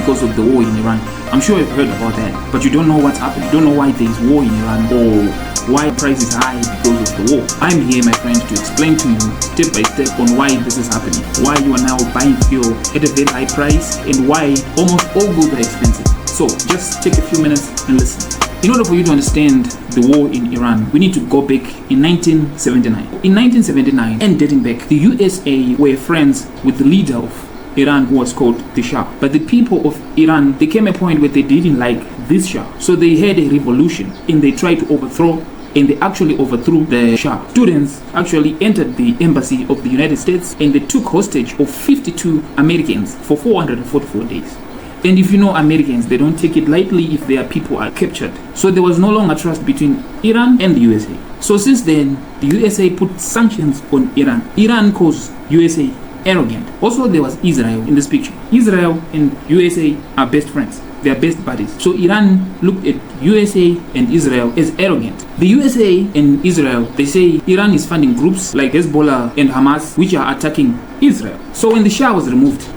because of the war in Iran. I'm sure you've heard about that, but you don't know what's happening. You don't know why there's war in Iran or why price is high because of the war. I'm here, my friend, to explain to you step by step on why this is happening, why you are now buying fuel at a very high price, and why almost all goods are expensive. So just take a few minutes and listen. In order for you to understand the war in Iran, we need to go back in 1979. In 1979 and dating back, the USA were friends with the leader of Iran, who was called the Shah. But the people of Iran, there came a point where they didn't like this Shah. So they had a revolution and they tried to overthrow, and they actually overthrew the Shah. Students actually entered the embassy of the United States and they took hostage of 52 Americans for 444 days. And if you know Americans, they don't take it lightly if their people are captured. So there was no longer trust between Iran and the USA. So since then, the USA put sanctions on Iran. Iran calls USA arrogant. Also, there was Israel in this picture. Israel and USA are best friends. They are best buddies. So Iran looked at USA and Israel as arrogant. The USA and Israel, they say Iran is funding groups like Hezbollah and Hamas, which are attacking Israel. So when the Shah was removed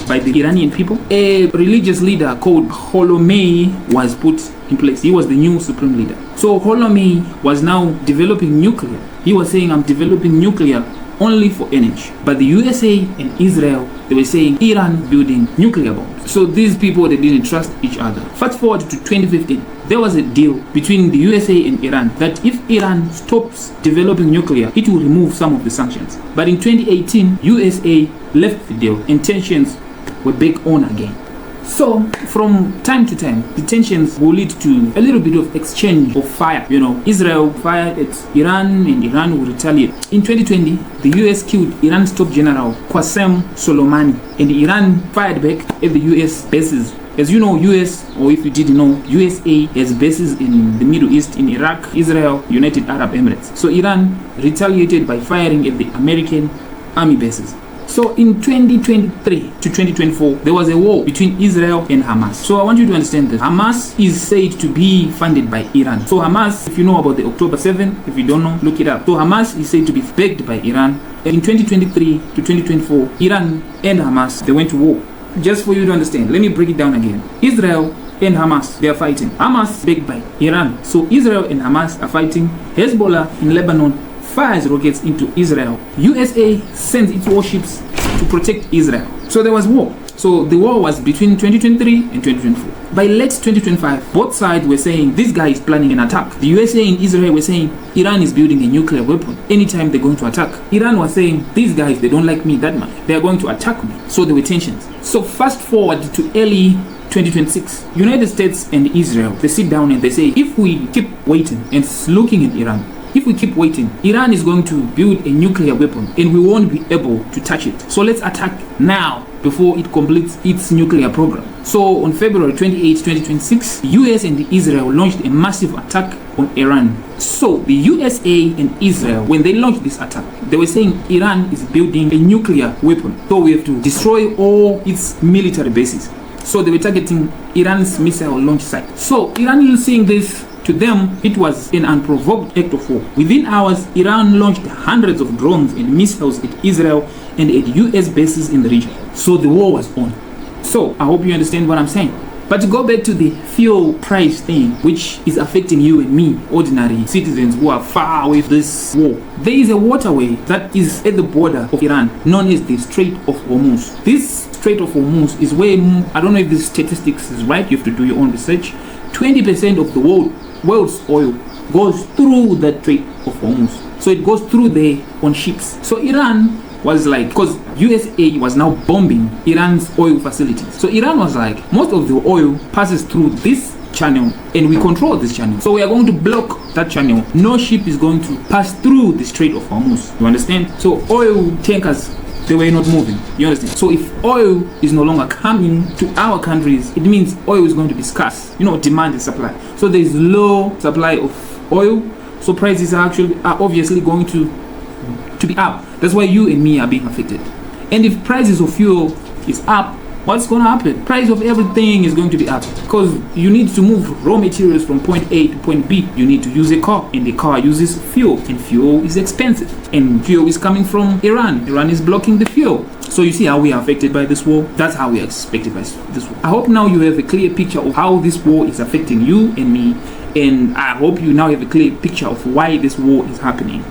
by the Iranian people, a religious leader called Khomeini was put in place. He was the new supreme leader. So Khomeini was now developing nuclear. He was saying, I'm developing nuclear only for energy. But the USA and Israel, they were saying Iran building nuclear bombs. So these people, they didn't trust each other. Fast forward to 2015, there was a deal between the USA and Iran that if Iran stops developing nuclear, it will remove some of the sanctions. But in 2018, USA left the deal and tensions were back on again. So from time to time, the tensions will lead to a little bit of exchange of fire. You know, Israel fired at Iran and Iran will retaliate. In 2020, the US killed Iran's top general, Qasem Soleimani, and Iran fired back at the US bases. As you know, US, or if you didn't know, USA has bases in the Middle East, in Iraq, Israel, United Arab Emirates. So Iran retaliated by firing at the American army bases. So in 2023 to 2024, there was a war between Israel and Hamas. So I want you to understand this. Hamas is said to be funded by Iran. So Hamas, if you know about the October 7, if you don't know, look it up. So Hamas is said to be backed by Iran. And in 2023 to 2024, Iran and Hamas, they went to war. Just for you to understand, let me break it down again. Israel and Hamas, they are fighting. Hamas backed by Iran. So Israel and Hamas are fighting. Hezbollah in Lebanon fires rockets into Israel. USA sends its warships to protect Israel. So there was war. So the war was between 2023 and 2024. By late 2025, both sides were saying this guy is planning an attack. The USA and Israel were saying Iran is building a nuclear weapon anytime they're going to attack. Iran was saying these guys, they don't like me that much. They are going to attack me. So there were tensions. So fast forward to early 2026, United States and Israel, they sit down and they say, if we keep waiting and looking at Iran, if we keep waiting, Iran is going to build a nuclear weapon and we won't be able to touch it. So let's attack now before it completes its nuclear program. So on February 28, 2026, US and Israel launched a massive attack on Iran. So the USA and Israel, when they launched this attack, they were saying Iran is building a nuclear weapon. So we have to destroy all its military bases. So they were targeting Iran's missile launch site. So Iran is seeing this. To them, it was an unprovoked act of war. Within hours, Iran launched hundreds of drones and missiles at Israel and at US bases in the region. So the war was on. So I hope you understand what I'm saying. But to go back to the fuel price thing, which is affecting you and me, ordinary citizens who are far away from this war, there is a waterway that is at the border of Iran, known as the Strait of Hormuz. This Strait of Hormuz is where, I don't know if this statistics is right, you have to do your own research, 20% of the world's oil goes through that Strait of Hormuz. So it goes through there on ships. So Iran was like, because USA was now bombing Iran's oil facilities. So Iran was like, most of the oil passes through this channel and we control this channel. So we are going to block that channel. No ship is going to pass through the Strait of Hormuz. You understand? So oil tankers, they were not moving. You understand? So if oil is no longer coming to our countries, it means oil is going to be scarce. You know, demand and supply. So there is low supply of oil. So prices are obviously going to be up. That's why you and me are being affected. And if prices of fuel is up, what's going to happen? Price of everything is going to be up because you need to move raw materials from point A to point B. You need to use a car, and the car uses fuel, and fuel is expensive, and fuel is coming from Iran. Iran is blocking the fuel. So you see how we are affected by this war? That's how we are affected by this war. I hope now you have a clear picture of how this war is affecting you and me, and I hope you now have a clear picture of why this war is happening.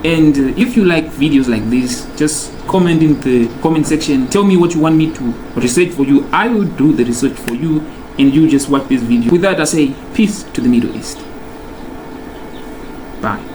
And if you like videos like this, just comment in the comment section. Tell me what you want me to research for you. I will do the research for you, and you just watch this video. With that, I say peace to the Middle East. Bye.